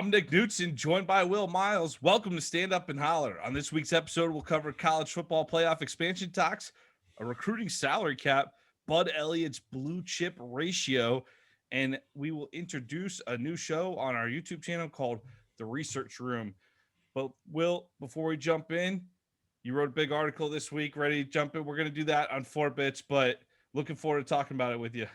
I'm Nick Knutson, joined by Will Miles. Welcome to Stand Up and Holler. On this week's episode, we'll cover college football playoff expansion talks, a recruiting salary cap, Bud Elliott's blue chip ratio, and we will introduce a new show on our YouTube channel called The Research Room. But Will, before we jump in, you wrote a big article this week. Ready to jump in? We're going to do that on 4 bits, but looking forward to talking about it with you.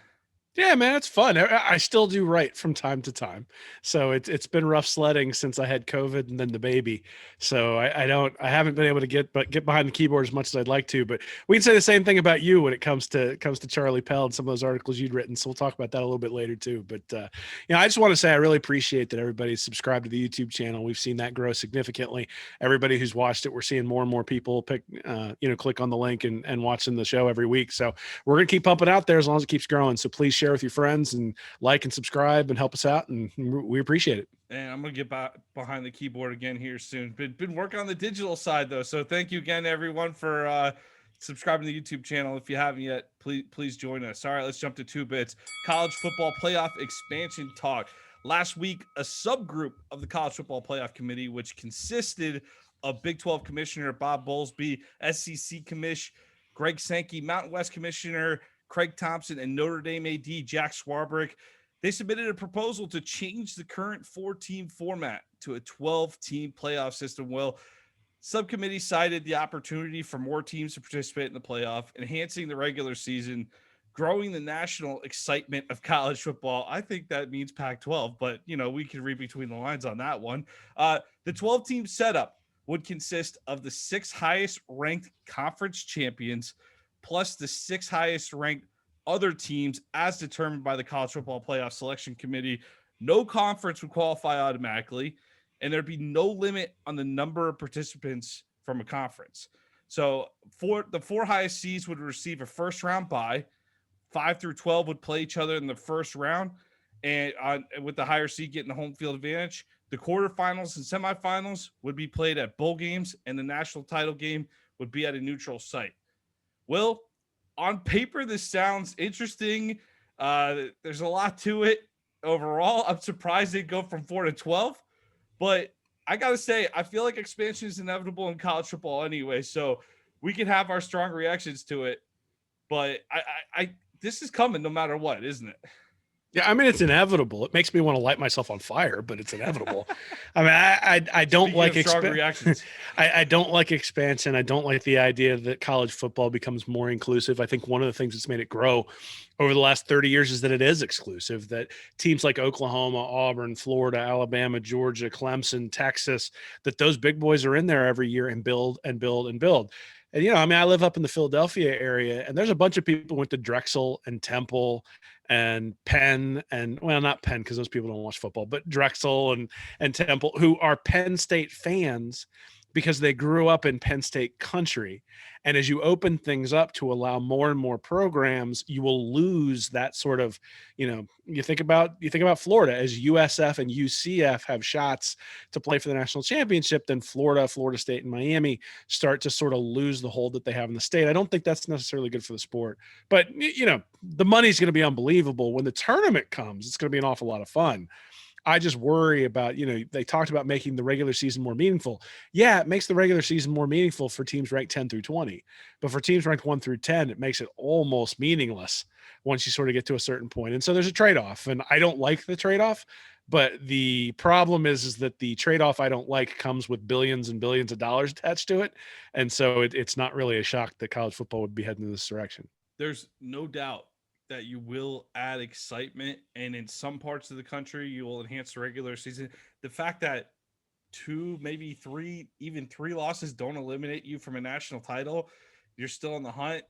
Yeah, man, it's fun. I still do write from time to time. So it's been rough sledding since I had COVID and then the baby. So I haven't been able to get behind the keyboard as much as I'd like to. But we can say the same thing about you when it comes to Charlie Pell and some of those articles you'd written. So we'll talk about that a little bit later too. But I just want to say I really appreciate that everybody's subscribed to the YouTube channel. We've seen that grow significantly. Everybody who's watched it, we're seeing more and more people click on the link and watching the show every week. So we're gonna keep pumping out there as long as it keeps growing. So please share with your friends and like and subscribe and help us out, and we appreciate it. And I'm gonna get behind the keyboard again here soon. Been working on the digital side though, so thank you again everyone for subscribing to the YouTube channel. If you haven't yet, please join us. All right, let's jump to 2 bits. College football playoff expansion talk. Last week, a subgroup of the College Football Playoff Committee, which consisted of Big 12 Commissioner Bob Bowlesby, SEC Commish Greg Sankey, Mountain West Commissioner Craig Thompson, and Notre Dame AD Jack Swarbrick, they submitted a proposal to change the current 4-team format to a 12-team playoff system. Well, subcommittee cited the opportunity for more teams to participate in the playoff, enhancing the regular season, growing the national excitement of college football. I think that means Pac-12, but we can read between the lines on that one. The 12-team setup would consist of the 6 highest ranked conference champions plus the 6 highest ranked other teams as determined by the College Football Playoff Selection Committee. No conference would qualify automatically, and there'd be no limit on the number of participants from a conference. So the 4 highest seeds would receive a first round bye. 5 through 12 would play each other in the first round, and with the higher seed getting the home field advantage. The quarterfinals and semifinals would be played at bowl games, and the national title game would be at a neutral site. Will, on paper, this sounds interesting. There's a lot to it overall. I'm surprised they go from 4 to 12, but I got to say, I feel like expansion is inevitable in college football anyway, so we can have our strong reactions to it, but I this is coming no matter what, isn't it? Yeah, I mean, it's inevitable. It makes me want to light myself on fire, but it's inevitable. I mean, I don't Speaking of strong reactions. I don't like expansion. I don't like the idea that college football becomes more inclusive. I think one of the things that's made it grow over the last 30 years is that it is exclusive, that teams like Oklahoma, Auburn, Florida, Alabama, Georgia, Clemson, Texas, that those big boys are in there every year and build and build and build. And, I live up in the Philadelphia area, and there's a bunch of people who went to Drexel and Temple and Penn, and well, not Penn because those people don't watch football, but Drexel and Temple, who are Penn State fans because they grew up in Penn State country. And as you open things up to allow more and more programs, you will lose that sort of, you think about Florida, as USF and UCF have shots to play for the national championship, then Florida State, and Miami start to sort of lose the hold that they have in the state. I don't think that's necessarily good for the sport, but the money's going to be unbelievable. When the tournament comes, it's going to be an awful lot of fun. I just worry about, they talked about making the regular season more meaningful. Yeah, it makes the regular season more meaningful for teams ranked 10 through 20. But for teams ranked 1 through 10, it makes it almost meaningless once you sort of get to a certain point. And so there's a trade-off, and I don't like the trade-off. But the problem is that the trade-off I don't like comes with billions and billions of dollars attached to it. And so it's not really a shock that college football would be heading in this direction. There's no doubt that you will add excitement, and in some parts of the country you will enhance the regular season. The fact that 2, maybe 3, even 3 losses don't eliminate you from a national title, you're still on the hunt.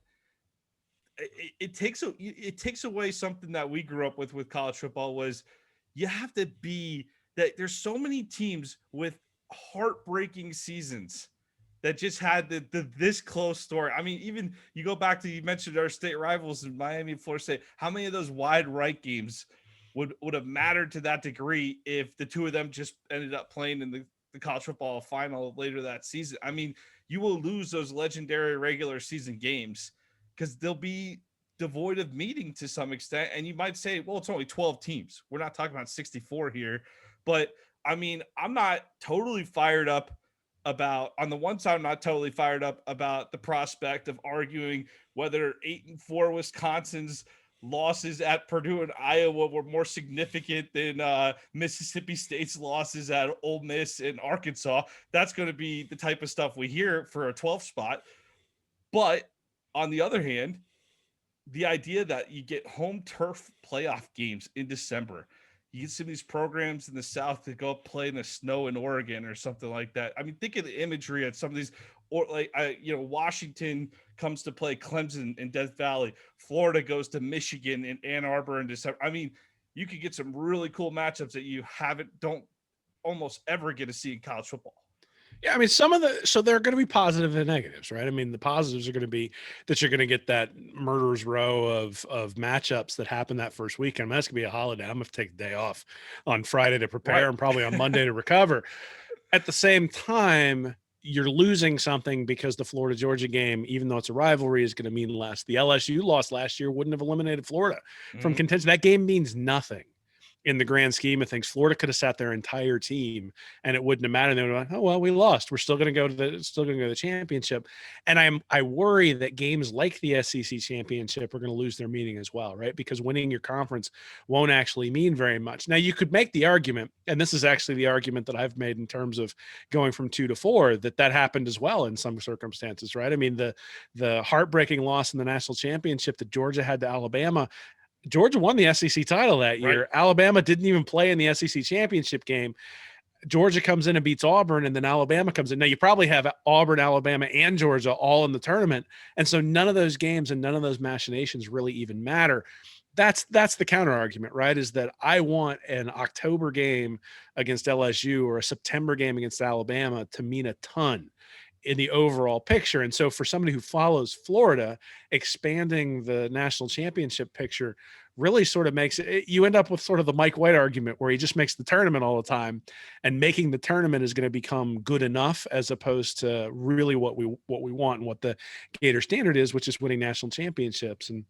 It takes away something that we grew up with college football, was you have to be that there's so many teams with heartbreaking seasons that just had this close story. I mean, even you go back to, you mentioned our state rivals in Miami and Florida State. How many of those wide right games would have mattered to that degree if the 2 of them just ended up playing in the college football final later that season? I mean, you will lose those legendary regular season games because they'll be devoid of meaning to some extent. And you might say, well, it's only 12 teams. We're not talking about 64 here. But I mean, I'm not totally fired up about, on the one side, I'm not totally fired up about the prospect of arguing whether 8-4 Wisconsin's losses at Purdue and Iowa were more significant than Mississippi State's losses at Ole Miss and Arkansas. That's going to be the type of stuff we hear for a 12th spot. But on the other hand, the idea that you get home turf playoff games in December, you get some of these programs in the South to go play in the snow in Oregon or something like that. I mean, think of the imagery at some of these, or like, Washington comes to play Clemson in Death Valley. Florida goes to Michigan in Ann Arbor in December. I mean, you could get some really cool matchups that you don't almost ever get to see in college football. Yeah, I mean, so there are going to be positive and negatives, right? I mean, the positives are going to be that you're going to get that murderer's row of matchups that happen that first weekend. I mean, that's going to be a holiday. I'm going to take a day off on Friday to prepare, Right. and probably on Monday to recover. At the same time, you're losing something because the Florida-Georgia game, even though it's a rivalry, is going to mean less. The LSU loss last year wouldn't have eliminated Florida from contention. That game means nothing in the grand scheme of things. Florida could have sat their entire team and it wouldn't have mattered. They would have been like, oh, well, we lost. We're still going to go to the championship. And I worry that games like the SEC championship are going to lose their meaning as well, right? Because winning your conference won't actually mean very much. Now you could make the argument, and this is actually the argument that I've made in terms of going from 2 to 4, that happened as well in some circumstances, right? I mean, the heartbreaking loss in the national championship that Georgia had to Alabama, Georgia won the SEC title that year. Right. Alabama didn't even play in the SEC championship game. Georgia comes in and beats Auburn, and then Alabama comes in. Now, you probably have Auburn, Alabama, and Georgia all in the tournament. And so none of those games and none of those machinations really even matter. That's the counter argument, right? Is that I want an October game against LSU or a September game against Alabama to mean a ton in the overall picture. And so for somebody who follows Florida, expanding the national championship picture really sort of makes it, you end up with sort of the Mike White argument where he just makes the tournament all the time, and making the tournament is going to become good enough as opposed to really what we want and what the Gator standard is, which is winning national championships. And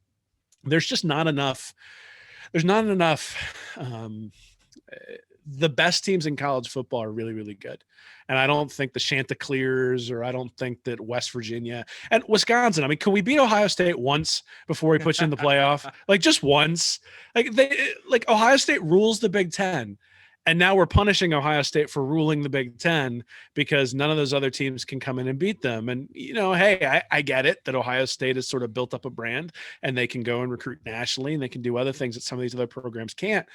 there's just not enough. There's not enough. The best teams in college football are really, really good. And I don't think the Chanticleers, or I don't think that West Virginia and Wisconsin, I mean, can we beat Ohio State once before we put you in the playoff? Like, just once. Like Ohio State rules the Big Ten. And now we're punishing Ohio State for ruling the Big Ten because none of those other teams can come in and beat them. And, hey, I get it that Ohio State has sort of built up a brand and they can go and recruit nationally and they can do other things that some of these other programs can't.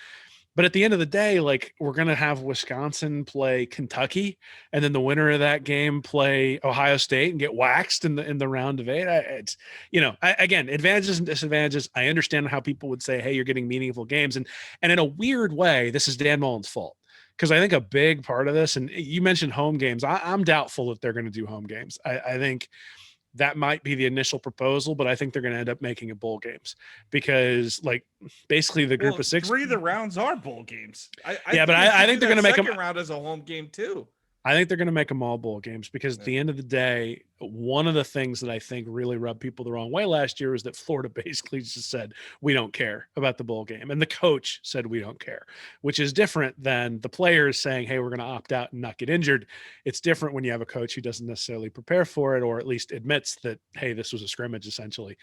But at the end of the day, like, we're going to have Wisconsin play Kentucky, and then the winner of that game play Ohio State and get waxed in the round of 8. It's, again, advantages and disadvantages. I understand how people would say, hey, you're getting meaningful games. And in a weird way, this is Dan Mullen's fault. Because I think a big part of this, and you mentioned home games, I'm doubtful that they're going to do home games. I think that might be the initial proposal, but I think they're going to end up making it bowl games because, like, basically the group of 6. 3 of the rounds are bowl games. I think they're going to make them round as a home game too. I think they're going to make them all bowl games because at the end of the day, one of the things that I think really rubbed people the wrong way last year was that Florida basically just said, we don't care about the bowl game. And the coach said, we don't care, which is different than the players saying, hey, we're going to opt out and not get injured. It's different when you have a coach who doesn't necessarily prepare for it, or at least admits that, hey, this was a scrimmage essentially.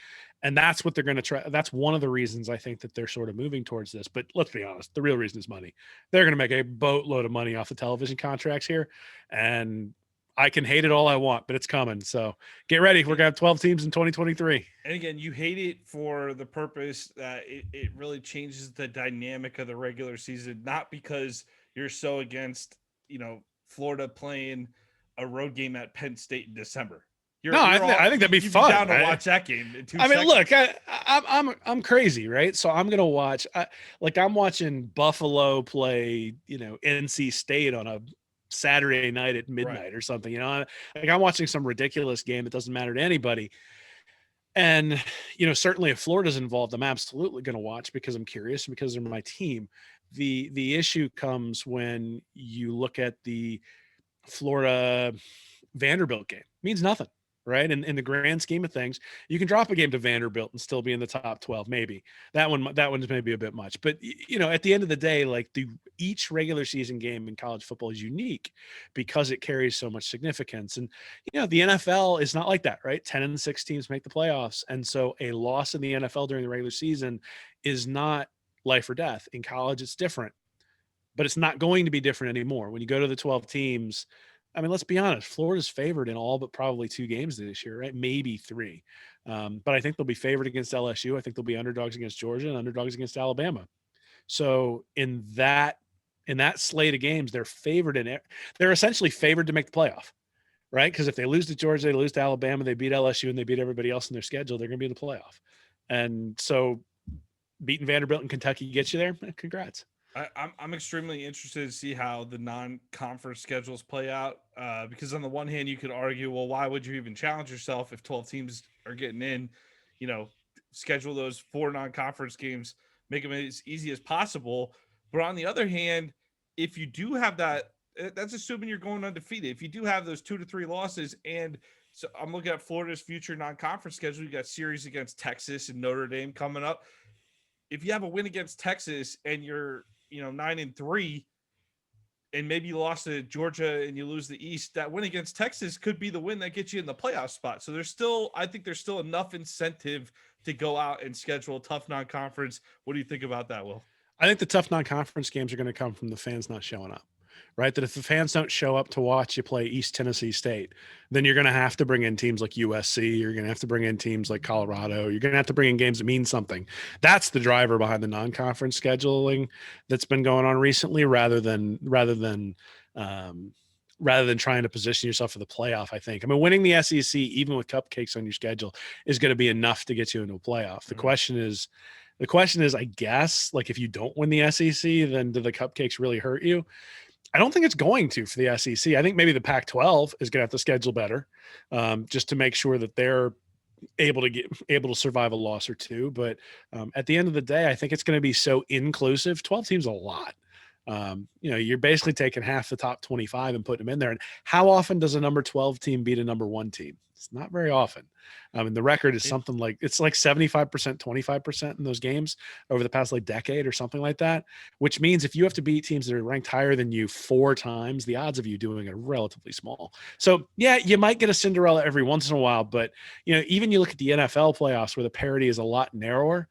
And that's what they're going to try. That's one of the reasons I think that they're sort of moving towards this. But let's be honest, the real reason is money. They're going to make a boatload of money off the television contracts here. And I can hate it all I want, but it's coming. So get ready. We're going to have 12 teams in 2023. And again, you hate it for the purpose that it really changes the dynamic of the regular season, not because you're so against, Florida playing a road game at Penn State in December. I think that'd be fun. Down to watch that game in 2 seconds. Look, I'm crazy, right? So I'm gonna watch. I'm watching Buffalo play, NC State on a Saturday night at midnight or something. I'm watching some ridiculous game that doesn't matter to anybody. And certainly if Florida's involved, I'm absolutely gonna watch because I'm curious, because they're my team. The issue comes when you look at the Florida Vanderbilt game. It means nothing. right? And in the grand scheme of things, you can drop a game to Vanderbilt and still be in the top 12, maybe. That one's maybe a bit much. But at the end of the day, like each regular season game in college football is unique because it carries so much significance. And the NFL is not like that, right? 10-6 teams make the playoffs. And so a loss in the NFL during the regular season is not life or death. In college, it's different, but it's not going to be different anymore. When you go to the 12 teams, I mean, let's be honest, Florida's favored in all but probably 2 games this year, right? Maybe 3. But I think they'll be favored against LSU. I think they'll be underdogs against Georgia and underdogs against Alabama. So in that slate of games, they're favored in it. They're essentially favored to make the playoff, right? Because if they lose to Georgia, they lose to Alabama, they beat LSU, and they beat everybody else in their schedule, they're going to be in the playoff. And so beating Vanderbilt and Kentucky gets you there. Congrats. I'm extremely interested to see how the non-conference schedules play out, because on the one hand, you could argue, well, why would you even challenge yourself if 12 teams are getting in? Schedule those 4 non-conference games, make them as easy as possible. But on the other hand, if you do have that, that's assuming you're going undefeated. If you do have those 2 to 3 losses, and so I'm looking at Florida's future non-conference schedule, you got series against Texas and Notre Dame coming up. If you have a win against Texas and you're 9-3, and maybe you lost to Georgia and you lose the East, that win against Texas could be the win that gets you in the playoff spot. So I think there's still enough incentive to go out and schedule a tough non-conference. What do you think about that, Will? I think the tough non-conference games are going to come from the fans not showing up, right? That if the fans don't show up to watch you play East Tennessee State, then you're going to have to bring in teams like USC. You're going to have to bring in teams like Colorado. You're going to have to bring in games that mean something. That's the driver behind the non-conference scheduling that's been going on recently, rather than trying to position yourself for the playoff. I think, winning the SEC, even with cupcakes on your schedule, is going to be enough to get you into a playoff. The question is, I guess, like, if you don't win the SEC, then do the cupcakes really hurt you? I don't think it's going to for the SEC. I think maybe the Pac-12 is going to have to schedule better, just to make sure that they're able to survive a loss or 2. But at the end of the day, I think it's going to be so inclusive. 12 teams is a lot. You're basically taking half the top 25 and putting them in there. And how often does a number 12 team beat a number 1 team? It's not very often. The record is something like, it's like 75%, 25% in those games over the past decade or something like that, which means if you have to beat teams that are ranked higher than you 4 times, the odds of you doing it are relatively small. So yeah, you might get a Cinderella every once in a while, but even you look at the NFL playoffs where the parity is a lot narrower,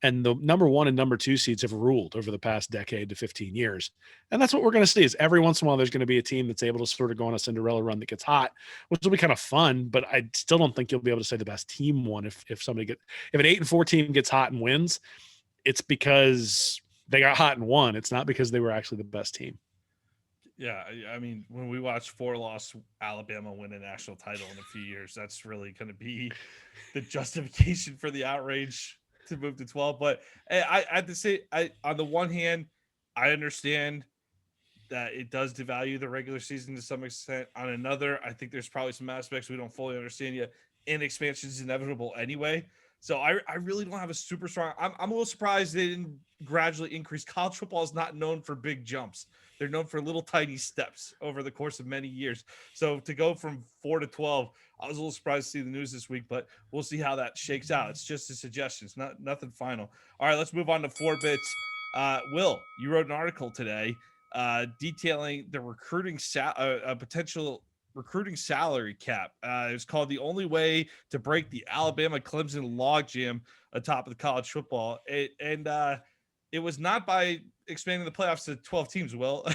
and the number 1 and number 2 seeds have ruled over the past decade to 15 years. And that's what we're going to see, is every once in a while, there's going to be a team that's able to sort of go on a Cinderella run that gets hot, which will be kind of fun. But I still don't think you'll be able to say the best team won. If an 8-4 team gets hot and wins, it's because they got hot and won. It's not because they were actually the best team. Yeah. When we watch 4-loss Alabama win a national title in a few years, that's really going to be the justification for the outrage to move to 12. But I have to say, on the one hand, I understand that it does devalue the regular season to some extent. On another, I think there's probably some aspects we don't fully understand yet, and expansion is inevitable anyway. So I really don't have a super strong. I'm a little surprised they didn't gradually increase. College football is not known for big jumps. They're known for little tiny steps over the course of many years. So to go from 4 to 12, I was a little surprised to see the news this week, but we'll see how that shakes out. It's just a suggestion. It's nothing final. All right, let's move on to 4 bits. Will, you wrote an article today detailing the potential recruiting salary cap. It's called "The Only Way to Break the Alabama Clemson Logjam" atop of the college football. It was not by expanding the playoffs to 12 teams. Will,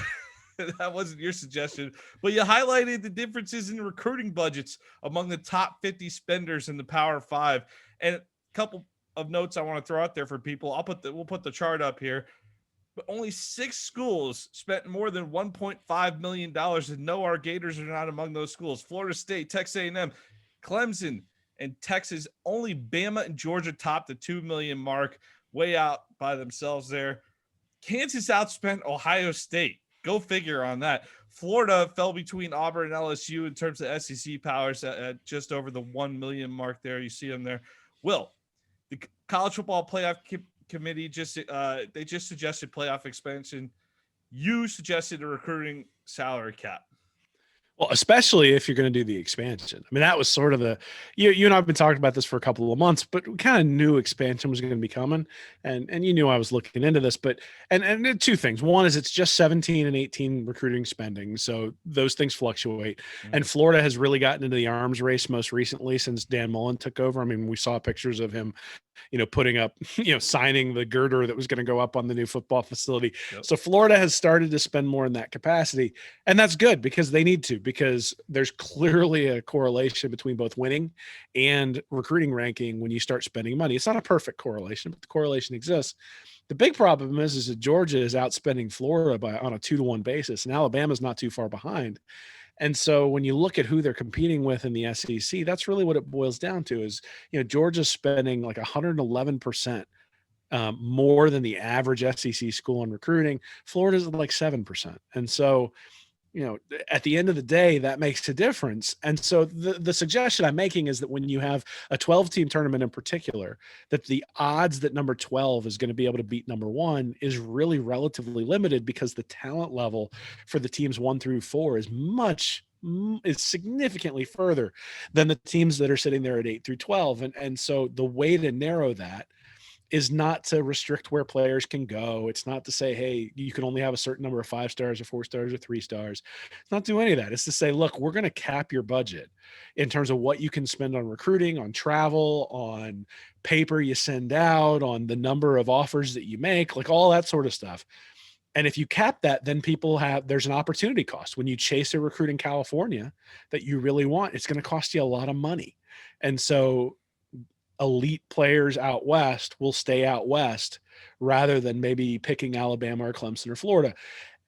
that wasn't your suggestion, but you highlighted the differences in recruiting budgets among the top 50 spenders in the Power 5. And a couple of notes I want to throw out there for people. We'll put the chart up here. But only 6 schools spent more than $1.5 million, and no, our Gators are not among those schools. Florida State, Texas A&M, Clemson, and Texas. Only Bama and Georgia topped the $2 million mark, way out by themselves there. Kansas outspent Ohio State. Go figure on that. Florida fell between Auburn and LSU in terms of SEC powers at just over the 1 million mark there. You see them there. Will, the college football playoff committee just suggested playoff expansion. You suggested a recruiting salary cap. Well, especially if you're going to do the expansion. I mean, that was sort of you and I've been talking about this for a couple of months, but we kind of knew expansion was going to be coming, and you knew I was looking into this. But and two things. One is it's just 17 and 18 recruiting spending, so those things fluctuate. And Florida has really gotten into the arms race most recently since Dan Mullen took over. I mean, we saw pictures of him, putting up, signing the girder that was going to go up on the new football facility. Yep. So Florida has started to spend more in that capacity. And that's good because they need to, because there's clearly a correlation between both winning and recruiting ranking when you start spending money. It's not a perfect correlation, but the correlation exists. The big problem is that Georgia is outspending Florida on a 2-to-1 basis, and Alabama's not too far behind. And so when you look at who they're competing with in the SEC, that's really what it boils down to is, Georgia's spending like 111% more than the average SEC school on recruiting. Florida's like 7%. And so, at the end of the day, that makes a difference. And so the suggestion I'm making is that when you have a 12-team tournament in particular, that the odds that number 12 is going to be able to beat number 1 is really relatively limited, because the talent level for the teams 1 through 4 is significantly further than the teams that are sitting there at 8 through 12. And so the way to narrow that is not to restrict where players can go. It's not to say, hey, you can only have a certain number of 5 stars or 4 stars or 3 stars. It's not do any of that. It's to say, look, we're going to cap your budget in terms of what you can spend on recruiting, on travel, on paper you send out, on the number of offers that you make, like all that sort of stuff. And if you cap that, then there's an opportunity cost. When you chase a recruit in California that you really want, it's going to cost you a lot of money. And so elite players out west will stay out west rather than maybe picking Alabama or Clemson or Florida.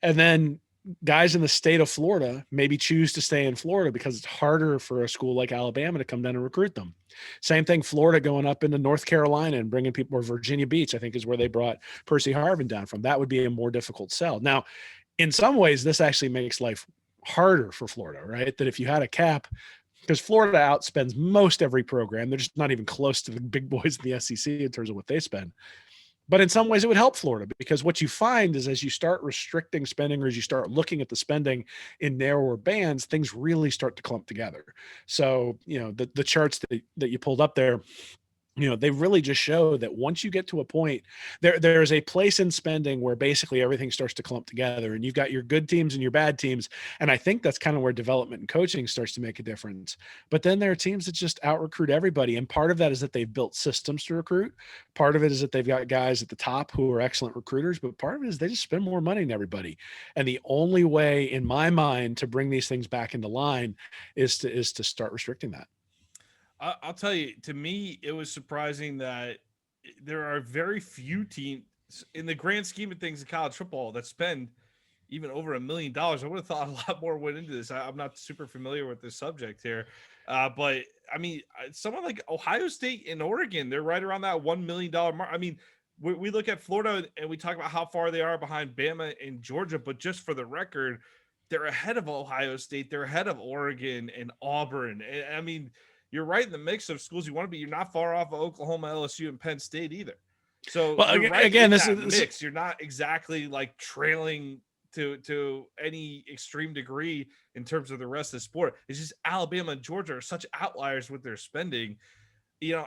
And then guys in the state of Florida maybe choose to stay in Florida because it's harder for a school like Alabama to come down and recruit them. Same thing, Florida going up into North Carolina and bringing people, or Virginia Beach, I think is where they brought Percy Harvin down from. That would be a more difficult sell. Now, in some ways, this actually makes life harder for Florida, right? That if you had a cap, because Florida outspends most every program. They're just not even close to the big boys in the SEC in terms of what they spend. But in some ways, it would help Florida, because what you find is as you start restricting spending, or as you start looking at the spending in narrower bands, things really start to clump together. So, the charts that you pulled up there, they really just show that once you get to a point, there's a place in spending where basically everything starts to clump together, and you've got your good teams and your bad teams. And I think that's kind of where development and coaching starts to make a difference. But then there are teams that just out recruit everybody. And part of that is that they've built systems to recruit. Part of it is that they've got guys at the top who are excellent recruiters, but part of it is they just spend more money than everybody. And the only way, in my mind, to bring these things back into line is to start restricting that. I'll tell you, to me, it was surprising that there are very few teams in the grand scheme of things in college football that spend even over $1 million. I would have thought a lot more went into this. I'm not super familiar with this subject here. But I mean, someone like Ohio State and Oregon, they're right around that $1 million mark. I mean, we look at Florida and we talk about how far they are behind Bama and Georgia, but just for the record, they're ahead of Ohio State. They're ahead of Oregon and Auburn. And I mean, you're right in the mix of schools you want to be. You're not far off of Oklahoma, LSU, and Penn State either. So right again, this mix. You're not exactly like trailing to any extreme degree in terms of the rest of the sport. It's just Alabama and Georgia are such outliers with their spending.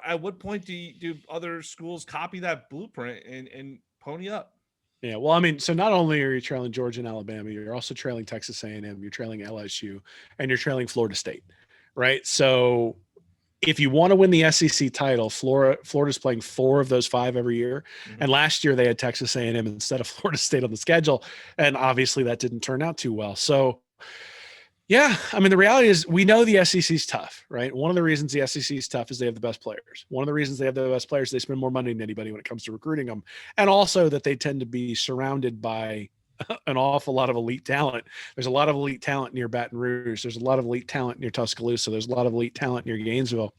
At what point do other schools copy that blueprint and pony up? Yeah, well, I mean, so not only are you trailing Georgia and Alabama, you're also trailing Texas A&M, you're trailing LSU, and you're trailing Florida State, right? So if you want to win the SEC title, Florida's playing 4 of those 5 every year. Mm-hmm. And last year they had Texas A&M instead of Florida State on the schedule. And obviously that didn't turn out too well. So yeah, I mean, the reality is we know the SEC is tough, right? One of the reasons the SEC is tough is they have the best players. One of the reasons they have the best players, they spend more money than anybody when it comes to recruiting them. And also that they tend to be surrounded by an awful lot of elite talent. There's a lot of elite talent near Baton Rouge. There's a lot of elite talent near Tuscaloosa. There's a lot of elite talent near Gainesville.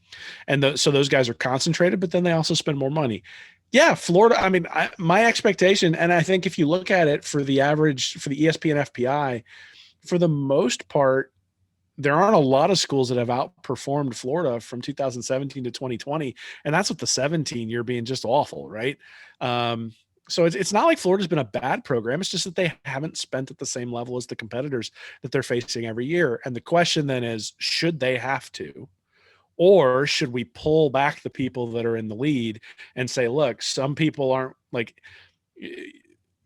And so those guys are concentrated, but then they also spend more money. Yeah, Florida, I mean, my expectation, and I think if you look at it for the average, for the ESPN FPI, for the most part, there aren't a lot of schools that have outperformed Florida from 2017 to 2020. And that's with the 17 year being just awful, right? So it's not like Florida's been a bad program. It's just that they haven't spent at the same level as the competitors that they're facing every year. And the question then is, should they have to? Or should we pull back the people that are in the lead and say, look, some people aren't like,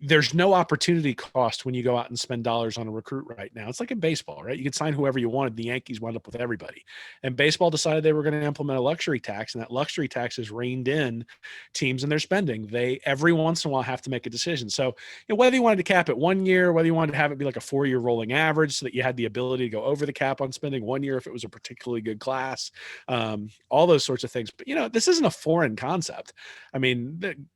there's no opportunity cost when you go out and spend dollars on a recruit right now. It's like in baseball, right? You can sign whoever you wanted. The Yankees wound up with everybody. And baseball decided they were going to implement a luxury tax, and that luxury tax has reined in teams and their spending. They every once in a while have to make a decision. So whether you wanted to cap it 1 year, whether you wanted to have it be like a 4-year rolling average so that you had the ability to go over the cap on spending 1 year if it was a particularly good class, all those sorts of things. But this isn't a foreign concept. I mean,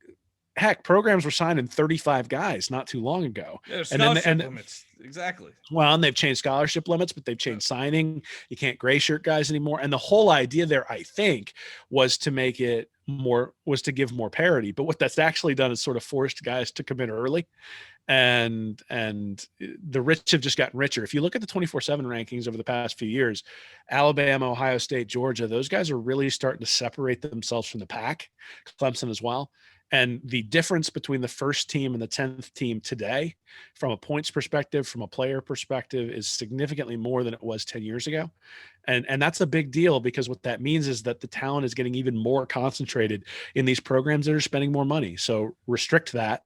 heck, programs were signing 35 guys not too long ago. Yeah, scholarship limits. Exactly. Well, and they've changed scholarship limits, but they've changed signing. You can't gray shirt guys anymore. And the whole idea there, I think, was to give more parity. But what that's actually done is sort of forced guys to commit early. And the rich have just gotten richer. If you look at the 24/7 rankings over the past few years, Alabama, Ohio State, Georgia, those guys are really starting to separate themselves from the pack. Clemson as well. And the difference between the first team and the 10th team today, from a points perspective, from a player perspective, is significantly more than it was 10 years ago. And that's a big deal, because what that means is that the talent is getting even more concentrated in these programs that are spending more money. So restrict that,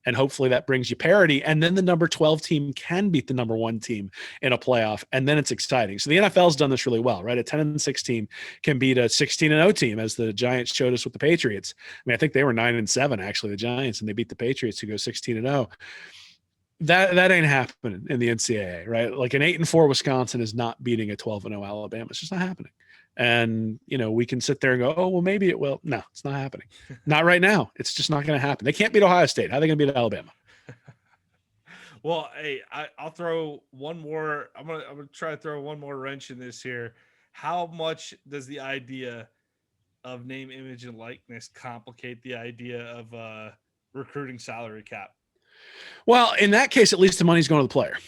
and hopefully that brings you parity. And then the number 12 team can beat the number 1 team in a playoff. And then it's exciting. So the NFL's done this really well, right? A 10-6 team can beat a 16-0 team, as the Giants showed us with the Patriots. I mean, I think they were 9-7, actually, the Giants, and they beat the Patriots, who go 16-0. That ain't happening in the NCAA, right? Like an 8-4 Wisconsin is not beating a 12-0 Alabama. It's just not happening. And, we can sit there and go, oh, well, maybe it will. No, it's not happening. Not right now. It's just not going to happen. They can't beat Ohio State. How are they going to beat Alabama? Well, hey, I'll throw one more. I'm gonna try to throw one more wrench in this here. How much does the idea of name, image, and likeness complicate the idea of recruiting salary cap? Well, in that case, at least the money's going to the player.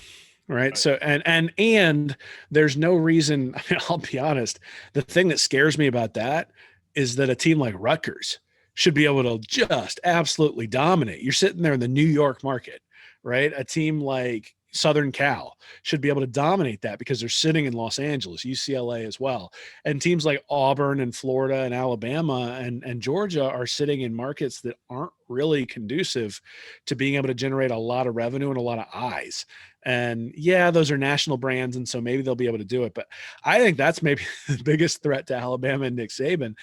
Right. So, and there's no reason. I mean, I'll be honest. The thing that scares me about that is that a team like Rutgers should be able to just absolutely dominate. You're sitting there in the New York market, right? A team like Southern Cal should be able to dominate that because they're sitting in Los Angeles, UCLA as well. And teams like Auburn and Florida and Alabama and Georgia are sitting in markets that aren't really conducive to being able to generate a lot of revenue and a lot of eyes. And yeah, those are national brands, and so maybe they'll be able to do it. But I think that's maybe the biggest threat to Alabama and Nick Saban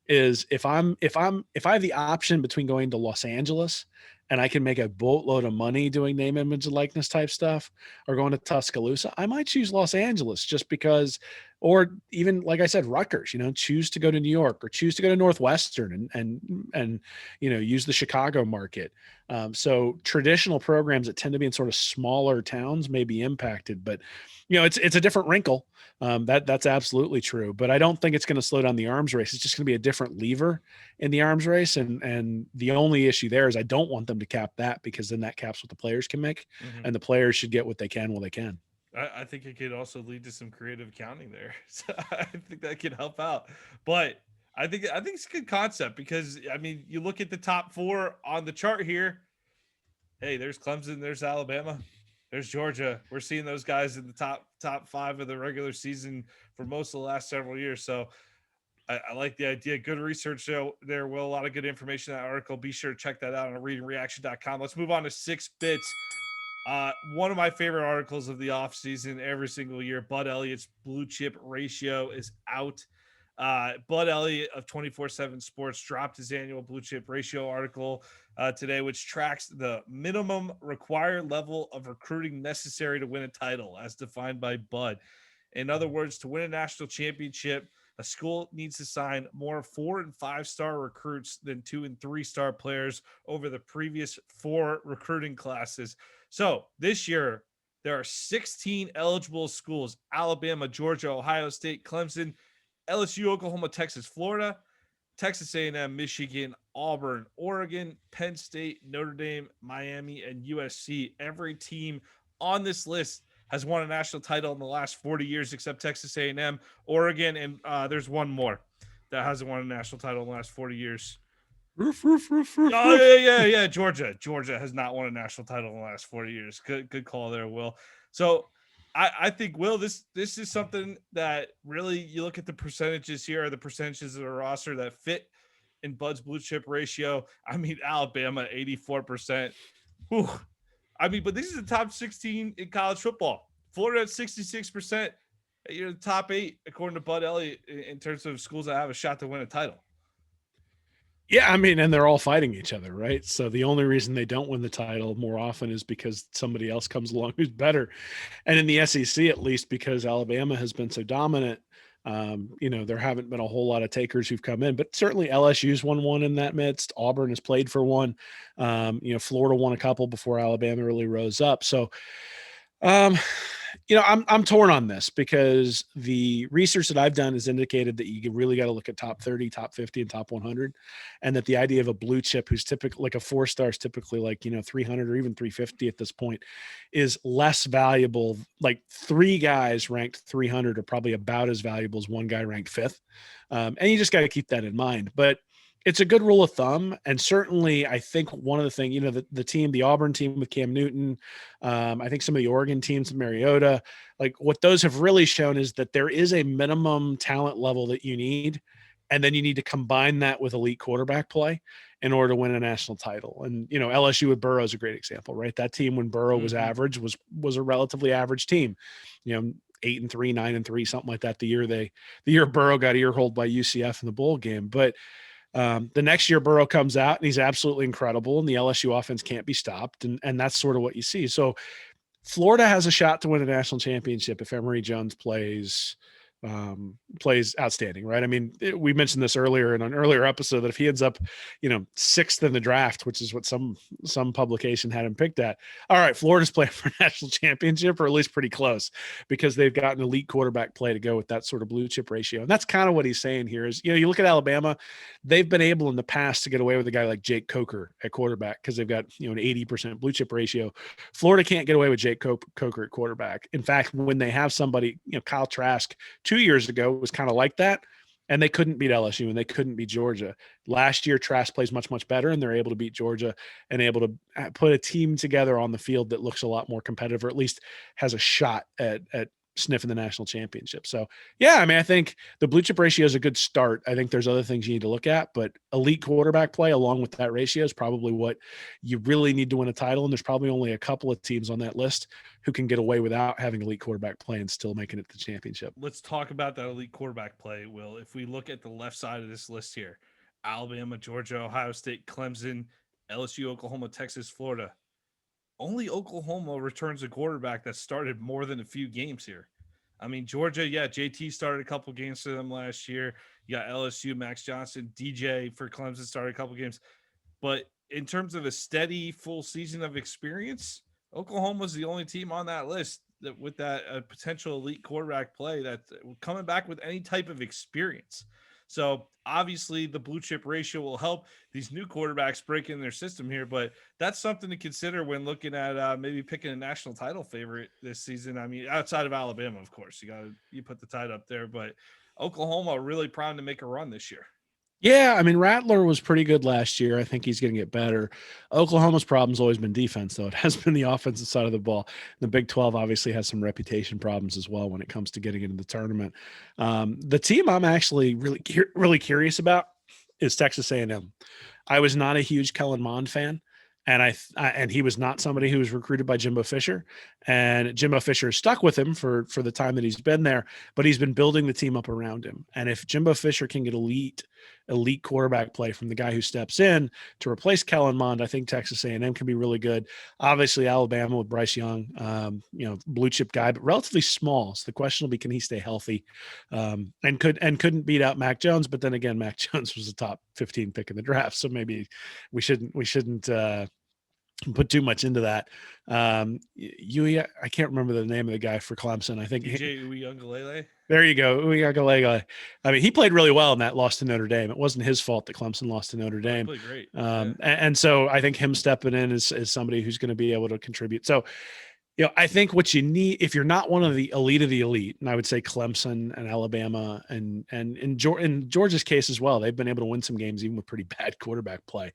is if I have the option between going to Los Angeles and I can make a boatload of money doing name, image, and likeness type stuff, or going to Tuscaloosa, I might choose Los Angeles just because, or even like I said, Rutgers, choose to go to New York or choose to go to Northwestern and use the Chicago market. So traditional programs that tend to be in sort of smaller towns may be impacted, but it's a different wrinkle. That's absolutely true, but I don't think it's going to slow down the arms race. It's just going to be a different lever in the arms race. And the only issue there is I don't want them to cap that, because then that caps what the players can make, and the players should get what they can while they can. I think it could also lead to some creative accounting there. So I think that could help out. But I think it's a good concept, because I mean, you look at the top 4 on the chart here. Hey, there's Clemson, there's Alabama, there's Georgia. We're seeing those guys in the top 5 of the regular season for most of the last several years. So I like the idea. Good research there, Will. A lot of good information in that article. Be sure to check that out on readingreaction.com. Let's move on to 6 bits. One of my favorite articles of the offseason every single year. Bud Elliott's blue chip ratio is out. Bud Elliott of 24/7 Sports dropped his annual blue chip ratio article today, which tracks the minimum required level of recruiting necessary to win a title, as defined by Bud. In other words, to win a national championship, a school needs to sign more 4- and 5-star recruits than 2- and 3-star players over the previous 4 recruiting classes. So this year, there are 16 eligible schools: Alabama, Georgia, Ohio State, Clemson, LSU, Oklahoma, Texas, Florida, Texas A&M, Michigan, Auburn, Oregon, Penn State, Notre Dame, Miami, and USC. Every team on this list has won a national title in the last 40 years, except Texas A&M, Oregon, and there's one more that hasn't won a national title in the last 40 years. Roof, roof, roof, roof, Oh roof. yeah. Georgia has not won a national title in the last 40 years. Good call there, Will. So I think, Will, this is something that really, you look at the percentages here, are the percentages of the roster that fit in Bud's blue chip ratio. I mean, Alabama 84%. Whew. I mean, but this is the top 16 in college football. Florida at 66%. You're the top 8 according to Bud Elliott in terms of schools that have a shot to win a title. Yeah, I mean, and they're all fighting each other, right? So the only reason they don't win the title more often is because somebody else comes along who's better. And in the SEC, at least, because Alabama has been so dominant, there haven't been a whole lot of takers who've come in, but certainly LSU's won one in that midst. Auburn has played for one. Florida won a couple before Alabama really rose up. So, I'm torn on this because the research that I've done has indicated that you really got to look at top 30, top 50, and top 100, and that the idea of a blue chip who's typically like a 4-star is typically like 300 or even 350 at this point is less valuable. Like 3 guys ranked 300 are probably about as valuable as 1 guy ranked 5th, and you just got to keep that in mind. But it's a good rule of thumb. And certainly I think one of the things, the Auburn team with Cam Newton, I think some of the Oregon teams with Mariota, like what those have really shown is that there is a minimum talent level that you need. And then you need to combine that with elite quarterback play in order to win a national title. And, LSU with Burrow is a great example, right? That team, when Burrow was average, was a relatively average team, 8-3, 9-3, something like that. The year Burrow got earholed by UCF in the bowl game. But the next year Burrow comes out and he's absolutely incredible, and the LSU offense can't be stopped. And that's sort of what you see. So Florida has a shot to win a national championship if Emory Jones plays outstanding, right? I mean, we mentioned this earlier in an earlier episode that if he ends up, 6th in the draft, which is what some publication had him picked at. All right, Florida's playing for a national championship, or at least pretty close, because they've got an elite quarterback play to go with that sort of blue chip ratio. And that's kind of what he's saying here is, you look at Alabama, they've been able in the past to get away with a guy like Jake Coker at quarterback because they've got, an 80% blue chip ratio. Florida can't get away with Jake Coker at quarterback. In fact, when they have somebody, Kyle Trask 2 years ago was kind of like that, and they couldn't beat LSU and they couldn't beat Georgia. Last year, Trask plays much, much better, and they're able to beat Georgia and able to put a team together on the field that looks a lot more competitive, or at least has a shot at sniffing the national championship. So, yeah, I mean, I think the blue chip ratio is a good start. I think there's other things you need to look at, but elite quarterback play along with that ratio is probably what you really need to win a title. And there's probably only a couple of teams on that list who can get away without having elite quarterback play and still making it to the championship. Let's talk about that elite quarterback play, Will. If we look at the left side of this list here, Alabama, Georgia, Ohio State, Clemson, LSU, Oklahoma, Texas, Florida. Only Oklahoma returns a quarterback that started more than a few games here. I mean, Georgia, yeah, JT started a couple games for them last year. You got LSU, Max Johnson, DJ for Clemson started a couple games. But in terms of a steady full season of experience, Oklahoma's the only team on that list that with that potential elite quarterback play that's coming back with any type of experience. So obviously the blue chip ratio will help these new quarterbacks break in their system here, but that's something to consider when looking at maybe picking a national title favorite this season. I mean, outside of Alabama, of course, you put the tide up there, but Oklahoma really primed to make a run this year. Yeah, I mean, Rattler was pretty good last year. I think he's going to get better. Oklahoma's problem's always been defense, though. It has been the offensive side of the ball. The Big 12 obviously has some reputation problems as well when it comes to getting into the tournament. The team I'm actually really curious about is Texas A&M. I was not a huge Kellen Mond fan. And he was not somebody who was recruited by Jimbo Fisher, and Jimbo Fisher stuck with him for the time that he's been there, but he's been building the team up around him. And if Jimbo Fisher can get elite quarterback play from the guy who steps in to replace Kellen Mond, I think Texas A&M can be really good. Obviously Alabama with Bryce Young, blue chip guy, but relatively small. So the question will be, can he stay healthy? And couldn't beat out Mac Jones. But then again, Mac Jones was a top 15 pick in the draft. So maybe we shouldn't put too much into that. I can't remember the name of the guy for Clemson. I think DJ Uiagalelei. There you go. Uiagalelei. I mean, he played really well in that loss to Notre Dame. It wasn't his fault that Clemson lost to Notre Dame. He played great. And so I think him stepping in is somebody who's going to be able to contribute. So I think what you need, if you're not one of the elite, and I would say Clemson and Alabama and in Georgia's case as well, they've been able to win some games even with pretty bad quarterback play.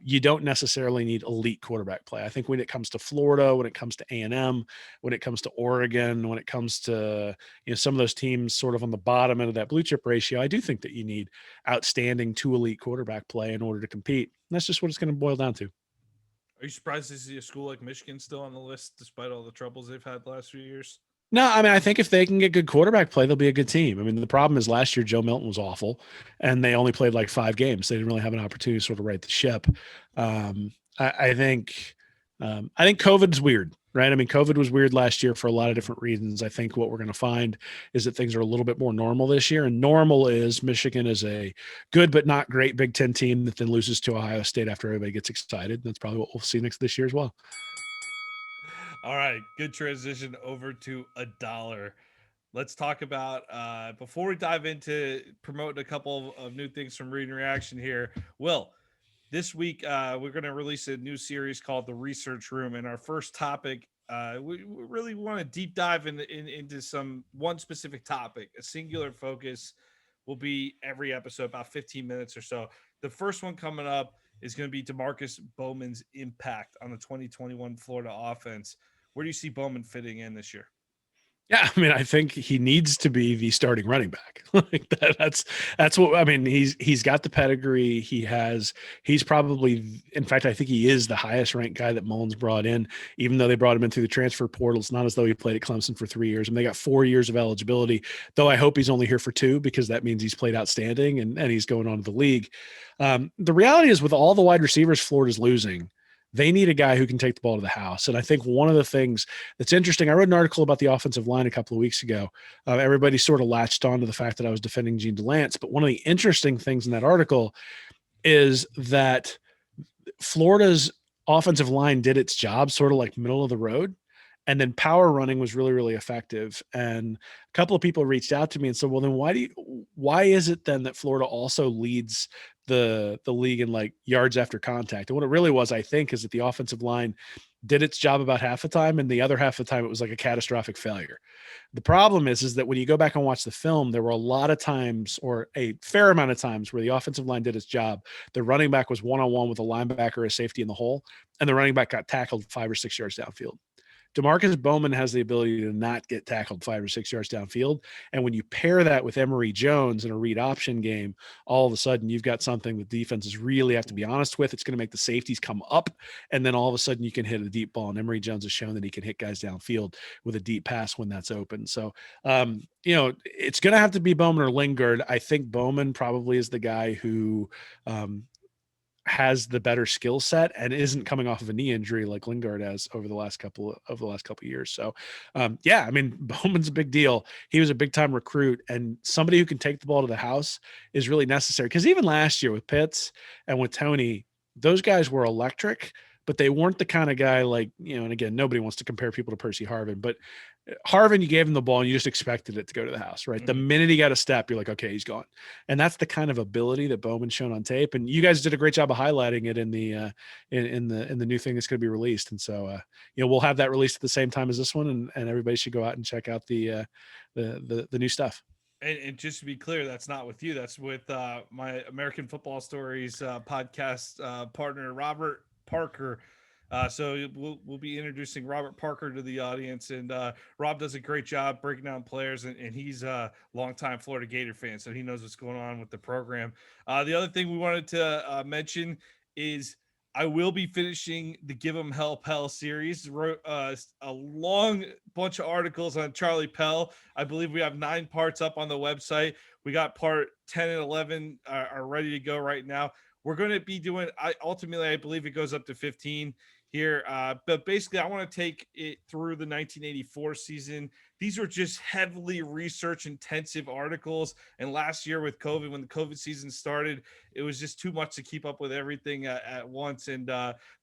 You don't necessarily need elite quarterback play. I think when it comes to Florida, when it comes to A&M, when it comes to Oregon, when it comes to some of those teams sort of on the bottom end of that blue chip ratio, I do think that you need outstanding to elite quarterback play in order to compete. And that's just what it's going to boil down to. Are you surprised to see a school like Michigan still on the list despite all the troubles they've had the last few years? No, I mean, I think if they can get good quarterback play, they'll be a good team. I mean, the problem is last year Joe Milton was awful, and they only played like 5 games. They didn't really have an opportunity to sort of right the ship. Um, I think I think COVID's weird, right? I mean, COVID was weird last year for a lot of different reasons. I think what we're going to find is that things are a little bit more normal this year, and normal is Michigan is a good but not great Big Ten team that then loses to Ohio State after everybody gets excited. That's probably what we'll see this year as well. All right, good transition over to a dollar. Let's talk about before we dive into promoting a couple of new things from Read and Reaction here. Will, this week we're going to release a new series called The Research Room, and our first topic, we really want to deep dive into one specific topic. A singular focus will be every episode, about 15 minutes or so. The first one coming up is going to be DeMarcus Bowman's impact on the 2021 Florida offense. Where do you see Bowman fitting in this year? Yeah, I mean, I think he needs to be the starting running back. Like that's what I mean. He's got the pedigree. He's probably, in fact, I think he is the highest ranked guy that Mullen's brought in. Even though they brought him in through the transfer portal, it's not as though he played at Clemson for 3 years. And they got 4 years of eligibility. Though I hope he's only here for 2 because that means he's played outstanding and he's going on to the league. The reality is, with all the wide receivers Florida's losing, they need a guy who can take the ball to the house. And I think one of the things that's interesting, I wrote an article about the offensive line a couple of weeks ago. Everybody sort of latched on to the fact that I was defending Gene Delance. But one of the interesting things in that article is that Florida's offensive line did its job sort of like middle of the road. And then power running was really, really effective. And a couple of people reached out to me and said, well, then why is it then that Florida also leads the league in like yards after contact? And what it really was, I think, is that the offensive line did its job about half the time, and the other half of the time it was like a catastrophic failure. The problem is that when you go back and watch the film, there were a lot of times, or a fair amount of times, where the offensive line did its job. The running back was one-on-one with a linebacker or a safety in the hole, and the running back got tackled 5 or 6 yards downfield. DeMarcus Bowman has the ability to not get tackled 5 or 6 yards downfield. And when you pair that with Emory Jones in a read option game, all of a sudden you've got something that defenses really have to be honest with. It's going to make the safeties come up. And then all of a sudden you can hit a deep ball. And Emory Jones has shown that he can hit guys downfield with a deep pass when that's open. So, it's going to have to be Bowman or Lingard. I think Bowman probably is the guy who, has the better skill set and isn't coming off of a knee injury like Lingard has over the last couple of years. So, I mean, Bowman's a big deal. He was a big time recruit, and somebody who can take the ball to the house is really necessary. Because even last year with Pitts and with Tony, those guys were electric, but they weren't the kind of guy like, and again, nobody wants to compare people to Percy Harvin, but Harvin, you gave him the ball and you just expected it to go to the house, right? Mm-hmm. The minute he got a step, you're like, okay, he's gone. And that's the kind of ability that Bowman's shown on tape. And you guys did a great job of highlighting it in the in the new thing that's going to be released. And so, we'll have that released at the same time as this one, and everybody should go out and check out the new stuff. And just to be clear, that's not with you. That's with my American Football Stories podcast partner, Robert Parker. So we'll be introducing Robert Parker to the audience, and Rob does a great job breaking down players, and he's a longtime Florida Gator fan, so he knows what's going on with the program. The other thing we wanted to mention is I will be finishing the Give 'em Hell Pell series. Wrote a long bunch of articles on Charlie Pell. I believe we have 9 parts up on the website. We got part 10 and 11 are ready to go right now. We're going to be doing, I believe it goes up to 15 here. But basically, I want to take it through the 1984 season. These are just heavily research intensive articles. And last year with COVID, when the COVID season started, it was just too much to keep up with everything at once. And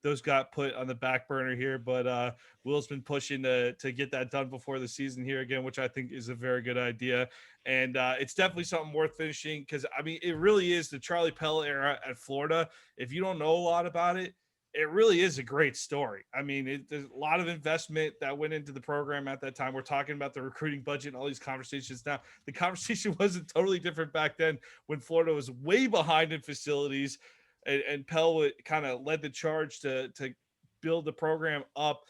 those got put on the back burner here. But Will's been pushing to get that done before the season here again, which I think is a very good idea. And it's definitely something worth finishing because, I mean, it really is the Charlie Pell era at Florida. If you don't know a lot about it, it really is a great story. I mean, there's a lot of investment that went into the program at that time. We're talking about the recruiting budget and all these conversations now. The conversation wasn't totally different back then when Florida was way behind in facilities, and Pell kind of led the charge to build the program up,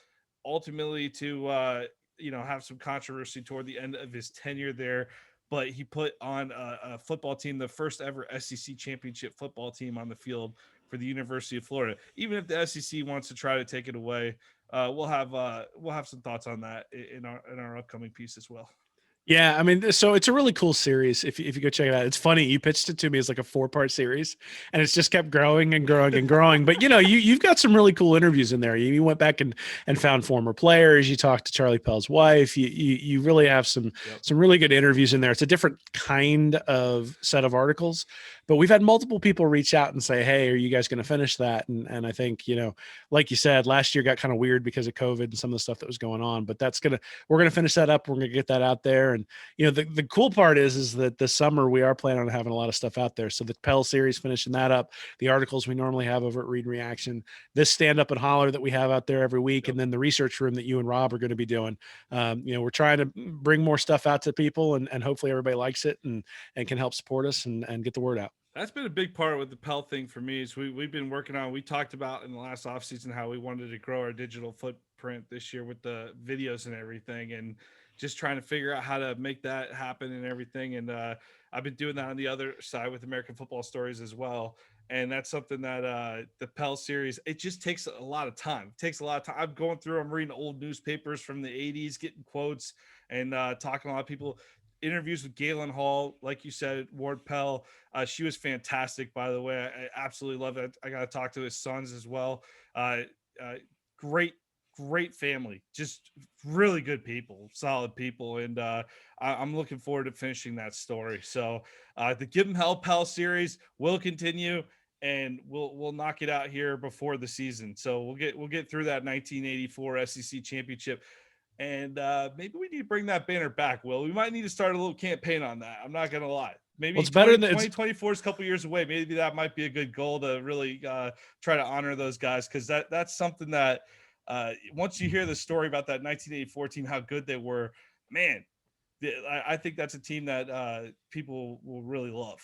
ultimately to have some controversy toward the end of his tenure there. But he put on a football team, the first ever SEC championship football team on the field for the University of Florida. Even if the SEC wants to try to take it away, we'll have some thoughts on that in our upcoming piece as well. Yeah, I mean, so it's a really cool series. If you go check it out, it's funny. You pitched it to me as like a 4-part series, and it's just kept growing and growing and growing. But you've got some really cool interviews in there. You went back and found former players. You talked to Charlie Pell's wife. You really have some really good interviews in there. It's a different kind of set of articles, but we've had multiple people reach out and say, "Hey, are you guys going to finish that?" And I think like you said, last year got kind of weird because of COVID and some of the stuff that was going on. But we're gonna finish that up. We're gonna get that out there. And the cool part is that this summer we are planning on having a lot of stuff out there. So the Pell series, finishing that up, the articles we normally have over at Read and Reaction, this stand up and holler that we have out there every week, and then the research room that you and Rob are going to be doing. We're trying to bring more stuff out to people, and hopefully everybody likes it and can help support us and get the word out. That's been a big part with the Pell thing for me. Is we've been working on. We talked about in the last offseason how we wanted to grow our digital footprint this year with the videos and everything, and just trying to figure out how to make that happen and everything. And I've been doing that on the other side with American Football Stories as well. And that's something that the Pell series, it just takes a lot of time. It takes a lot of time. I'm going through, I'm reading old newspapers from the 80s, getting quotes and talking to a lot of people. Interviews with Galen Hall, like you said, Ward Pell. She was fantastic, by the way. I absolutely love it. I got to talk to his sons as well. Uh, great family, just really good people, solid people, and I'm looking forward to finishing that story. So the Give 'em Hell Pell series will continue, and we'll knock it out here before the season. So we'll get through that 1984 SEC championship. And maybe we need to bring that banner back, Will. We might need to start a little campaign on that. I'm not going to lie. Maybe It's better than 2024 is a couple years away. Maybe that might be a good goal to really try to honor those guys, because that's something that once you hear the story about that 1984 team, how good they were, man, I think that's a team that people will really love.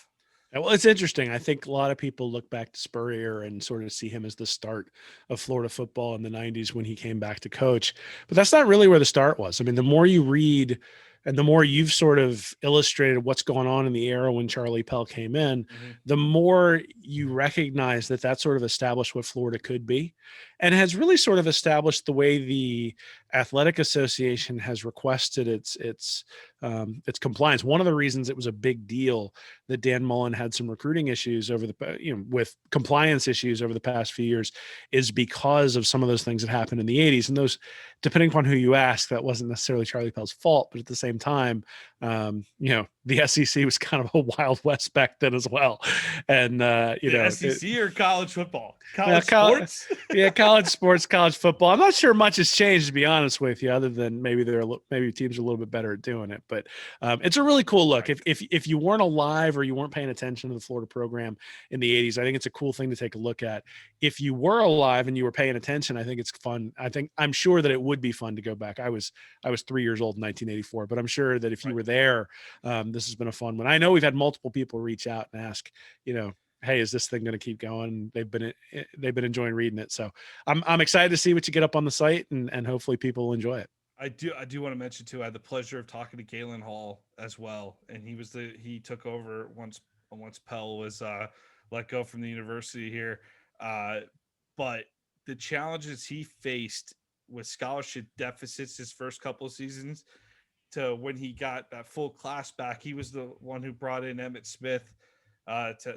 Well, it's interesting. I think a lot of people look back to Spurrier and sort of see him as the start of Florida football in the 90s when he came back to coach. But that's not really where the start was. I mean, the more you read and the more you've sort of illustrated what's going on in the era when Charlie Pell came in, the more you recognize that sort of established what Florida could be, and has really sort of established the way the Athletic Association has requested its compliance. One of the reasons it was a big deal that Dan Mullen had some recruiting issues with compliance issues over the past few years is because of some of those things that happened in the 80s. And those, depending upon who you ask, that wasn't necessarily Charlie Pell's fault, but at the same time, the SEC was kind of a wild west back then as well. And SEC or college football, sports, college sports, college football. I'm not sure much has changed, to be honest with you, other than maybe teams are a little bit better at doing it. But it's a really cool look. If you weren't alive or you weren't paying attention to the Florida program in the 80s, I think it's a cool thing to take a look at. If you were alive and you were paying attention, I think it's fun. I'm sure that it would be fun to go back. I was 3 years old in 1984, but I'm sure that if you were there, this has been a fun one. I know we've had multiple people reach out and ask, hey, is this thing going to keep going? They've been enjoying reading it. So I'm excited to see what you get up on the site, and hopefully people will enjoy it. I do want to mention too, I had the pleasure of talking to Galen Hall as well. And he took over once Pell was let go from the university here. But the challenges he faced with scholarship deficits his first couple of seasons to when he got that full class back, he was the one who brought in Emmitt Smith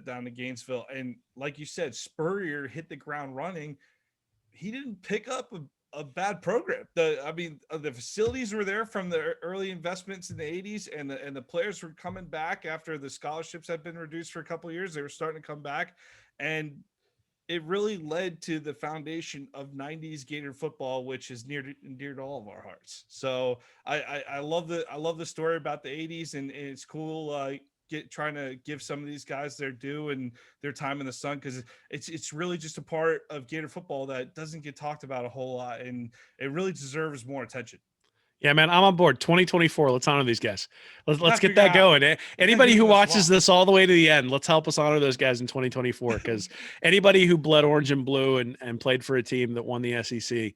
down to Gainesville. And like you said, Spurrier hit the ground running. He didn't pick up a bad program. The facilities were there from the early investments in the 80s, and the players were coming back after the scholarships had been reduced for a couple of years. They were starting to come back, and it really led to the foundation of 90s Gator football, which is near and dear to all of our hearts. So I love the story about the 80s, and it's cool trying to give some of these guys their due and their time in the sun, because it's really just a part of Gator football that doesn't get talked about a whole lot, and it really deserves more attention. Yeah, man, I'm on board. 2024. Let's honor these guys. Let's get that going. Anybody give who them a watches swap. this all the way to the end, let's help us honor those guys in 2024. Because anybody who bled orange and blue and played for a team that won the SEC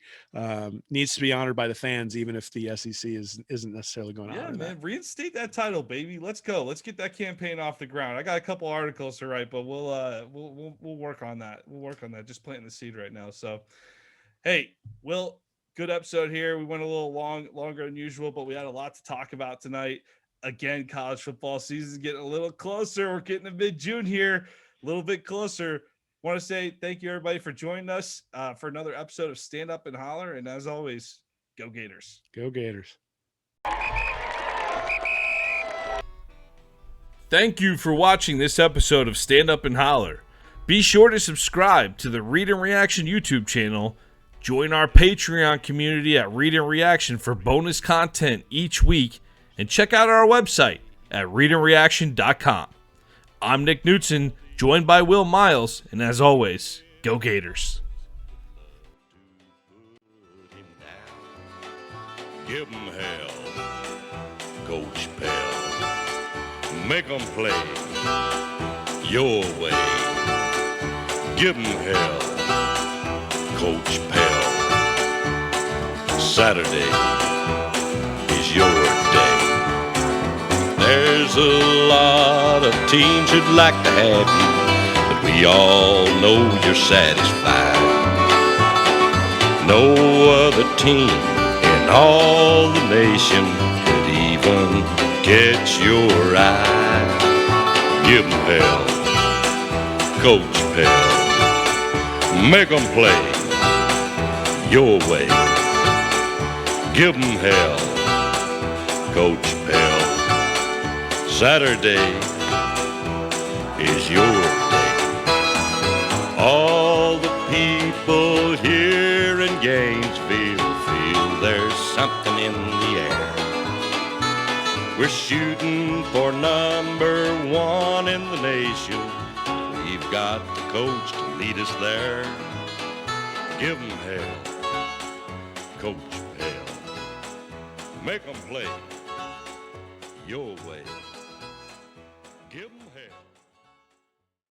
needs to be honored by the fans, even if the SEC isn't necessarily going to honor that. Reinstate that title, baby. Let's go. Let's get that campaign off the ground. I got a couple articles to write, but we'll work on that. We'll work on that. Just planting the seed right now. So, hey, Will. Good episode here. We went a little longer than usual, but we had a lot to talk about tonight. Again, college football season is getting a little closer. We're getting to mid-June here, a little bit closer. Want to say thank you, everybody, for joining us for another episode of Stand Up and Holler. And as always, go Gators. Go Gators. Thank you for watching this episode of Stand Up and Holler. Be sure to subscribe to the Read and Reaction YouTube channel. Join our Patreon community at Read and Reaction for bonus content each week, and check out our website at readandreaction.com. I'm Nick Knutson, joined by Will Miles, and as always, go Gators. Give 'em hell, Coach Pell. Make 'em play your way. Give 'em hell, Coach Pell. Saturday is your day. There's a lot of teams who'd like to have you, but we all know you're satisfied. No other team in all the nation could even catch your eye. Give 'em hell, Coach Pell. Make 'em play your way. Give 'em hell, Coach Pell. Saturday is your day. All the people here in Gainesville feel there's something in the air. We're shooting for number 1 in the nation. We've got the coach to lead us there. Give 'em hell, Coach Pell. Make 'em play your way. Give 'em